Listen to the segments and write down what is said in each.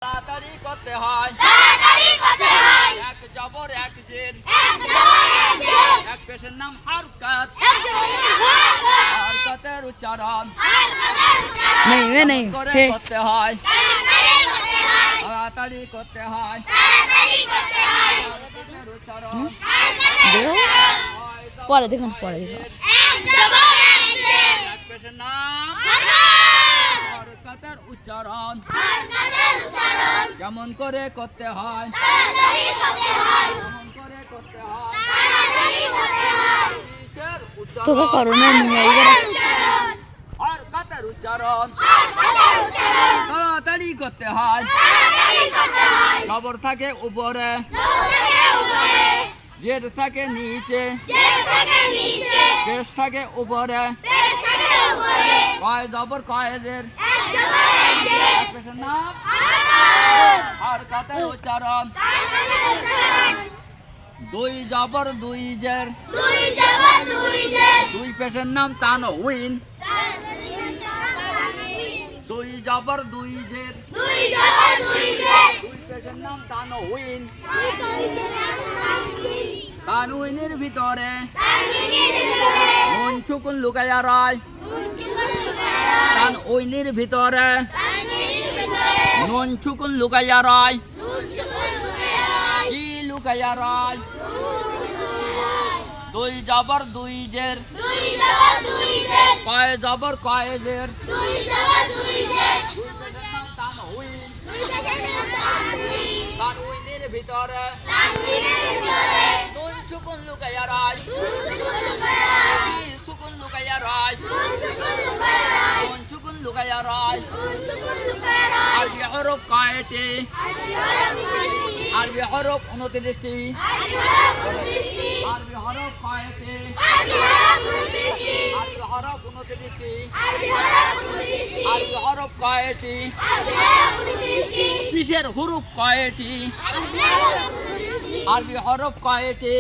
তাড়াতাড়ি করতে হয় এক জবর এক জের এক পেশের নাম হরকত হরকতের উচ্চারণ করে করতে হয় তাড়াতাড়ি করতে হয় উচ্চারণ পরে দেখুন পরে দেখুন এক পেশের নাম হরকতের উচ্চারণ কেমন করে করতে হয় কেমন করে করতে হয় তোকে করোনা নিয়ে হরকতের উচ্চারণ তাড়াতাড়ি করতে হয় খবর থাকে উপরে জের থাকে নিচে পেশ থাকে উপরে কয় জবর কয় জের পেশের নাম হরকতের উচ্চারণ দুই জবর দুই জের দুই পেশের নাম তানউইন দুই জবর দুই জের দুই পেশের নাম তানউইন তানউইনের ভিতরে নুন সুকুন লুকাইয়া রয় তানউইনের ভিতরে নুন সুকুন লুকাইয়া রয় কি লুকাইয়া রয় দুই জবর দুই জের কয় জবর কয় জের তানউইনের ভিতরে নুন সুকুন লুকাইয়া রয় কি সুকুন লুকাইয়া রয় নুন সুকুন লুকাইয়া রয় আরবি হরফ কয়টি আরবি হরফ 29টি আরবি হরফ কয়টি আরবি হরফ 29টি আরবি হরফ কয়টি কিসের হুরুফ কয়টি আরবি হরফ কয়টি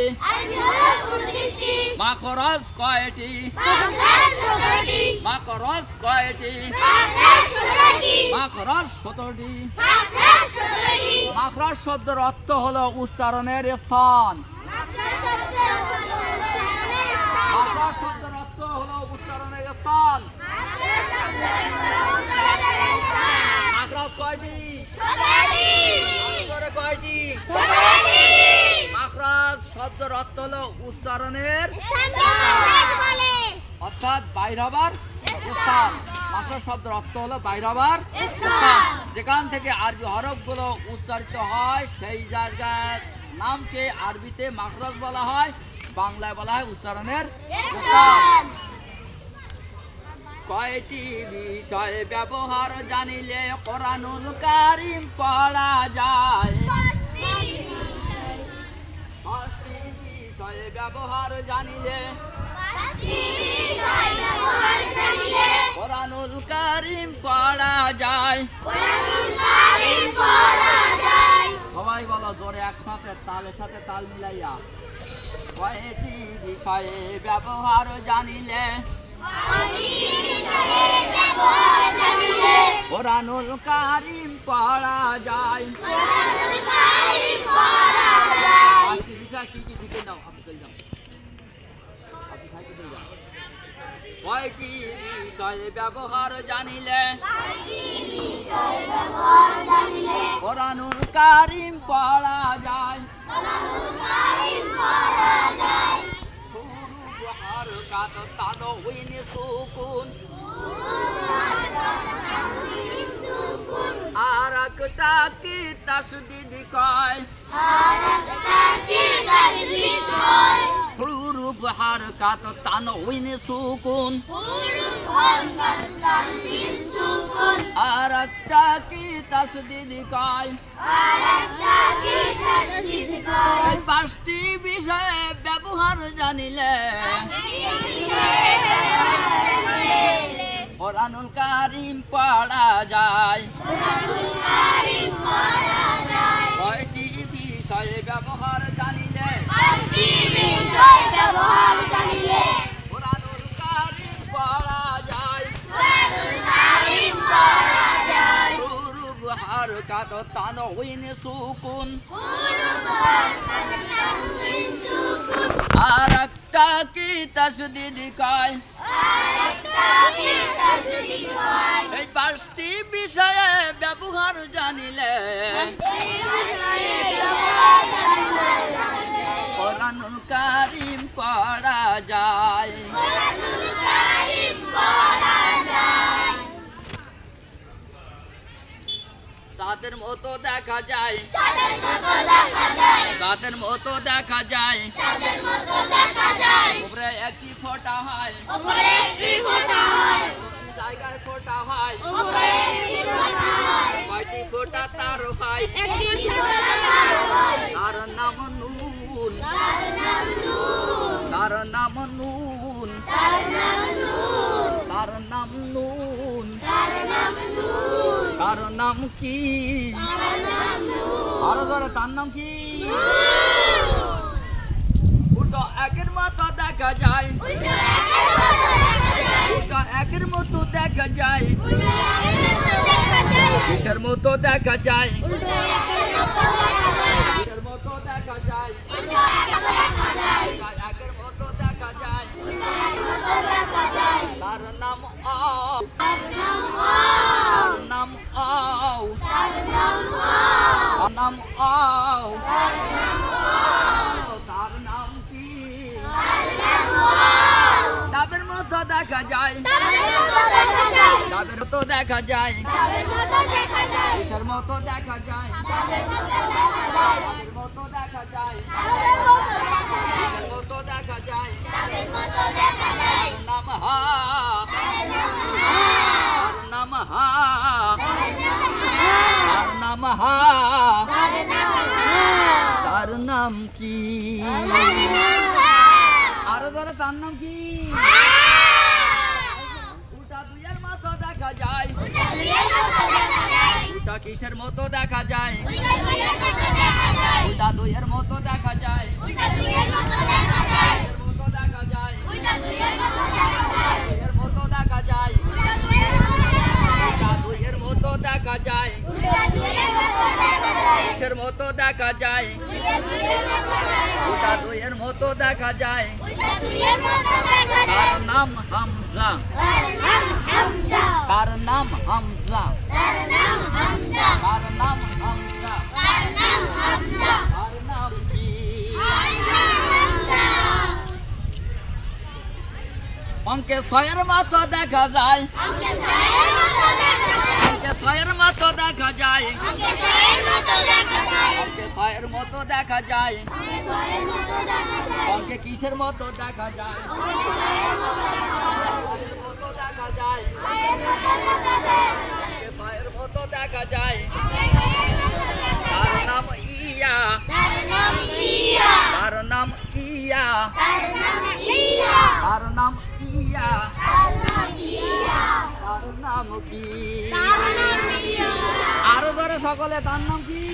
মাখরজ কয়টি মাখরজ কয়টি মাখরজ 17টি মাখরজ শব্দের অর্থ হলো উচ্চারণের স্থান মাখরজ শব্দের অর্থ হলো উচ্চারণের স্থান মাখরজ কয়টি কয়টি মাখরজ শব্দের অর্থ হলো উচ্চারণের অর্থাৎ বাইর হবার স্থান মাখরজ শব্দের অর্থ হলো বাইর হবার স্থান যেখান থেকে আরবি হরফগুলো উচ্চারিত হয় সেই জায়গার নামকে আরবিতে মাখরজ বলা হয় বাংলায় বলা হয় উচ্চারণের স্থান কয়টি বিষয়ে ব্যবহার জানিলে কোরআনুল কারীম পড়া যায় পাঁচটি বিষয়ে ব্যবহার জানিলে কোরআনুল কারীম পড়া যায় সবাই বলো জোরে একসাথে তালের সাথে তাল মিলাইয়া কয়টি বিষয়ে ব্যবহার জানিলে কোরআনুল কারীম পড়া যায় পাঁচটি বিষয় কি কি লিখে দাও আপনি চলে যাও আপনি সাইকেল চলে যাও কয়টি বিষয়ে ব্যবহার জানিলে কোরআনুল কারীম পড়া যায় হরকত তানউইন সুকুন আর একটা কি তাসদীদ কয় হুরুফ হরকত তানউইন সুকুন আর একটা কি তাসদীদ কয় এই পাঁচটি বিষয়ে ব্যবহার জানিলে কোরআনুল কারীম পড়া যায় কয়টি বিষয়ে ব্যবহার জানিলে কোরআনুল কারীম পড়া যায় হার কাত তান হইন সুকুন আর একটা কি তাসদিদ কয় এই পাঁচটি বিষয়ে ব্যবহার জানিলে কোরআনুল কারীম পড়া যায়। চাঁদের মতো দেখা যায়, চাঁদের মতো দেখা যায়, উপরে একটি ফোঁটা হয়, জায়গায় ফোঁটা হয়, কয়টি ফোঁটা তার হয়, তার নাম নুন, তার নাম নুন, তার নাম নুন, তার নাম কি? আরো ধরে তার নাম কি? উল্টো একের মতো দেখা যায়, উল্টো একের মতো দেখা যায়, কিসের মতো দেখা যায়, কিসের মতো দেখা যায়, একের মতো দেখা যায়, তার নাম তার নাম তার নাম তার নাম কি? ডাবের মতো দেখা যায়, ডাবের মতো দেখা যায়, কিসের মতো দেখা যায়, ডাবের মতো দেখা যায়, কিসের মতো দেখা যায়, তার নাম হা, তার নাম হা, তার নাম হা, তার নাম কি? আরো ধরে তার নাম কি? উল্টা দুইয়ের মতো দেখা যায়, উল্টা কিসের মতো দেখা যায়, উল্টা দুইয়ের মতো দেখা যায়, মতো দেখা যায়, দুইয়ের মতো দেখা যায়, উল্টা দুইয়ের মতো দেখা যায়, কিসের মতো দেখা যায়, উল্টা দুইয়ের মতো দেখা যায়, তার নাম হামজা, তার নাম হামজা, তার নাম হামজা, তার নাম কি? অঙ্কে ছয়ের মতো দেখা যায়, অঙ্কে ছয়ের মতো দেখা যায়, অঙ্কে ছয়ের মতো দেখা যায়, অঙ্কে কিসের মতো দেখা যায়, মতো দেখা যায়, অঙ্কে ছয়ের মতো দেখা যায়, তার নাম ইয়া, তার নাম ইয়া, তার নাম ইয়া, তার নাম কি? আরো ধরে সকলে তার নাম কি?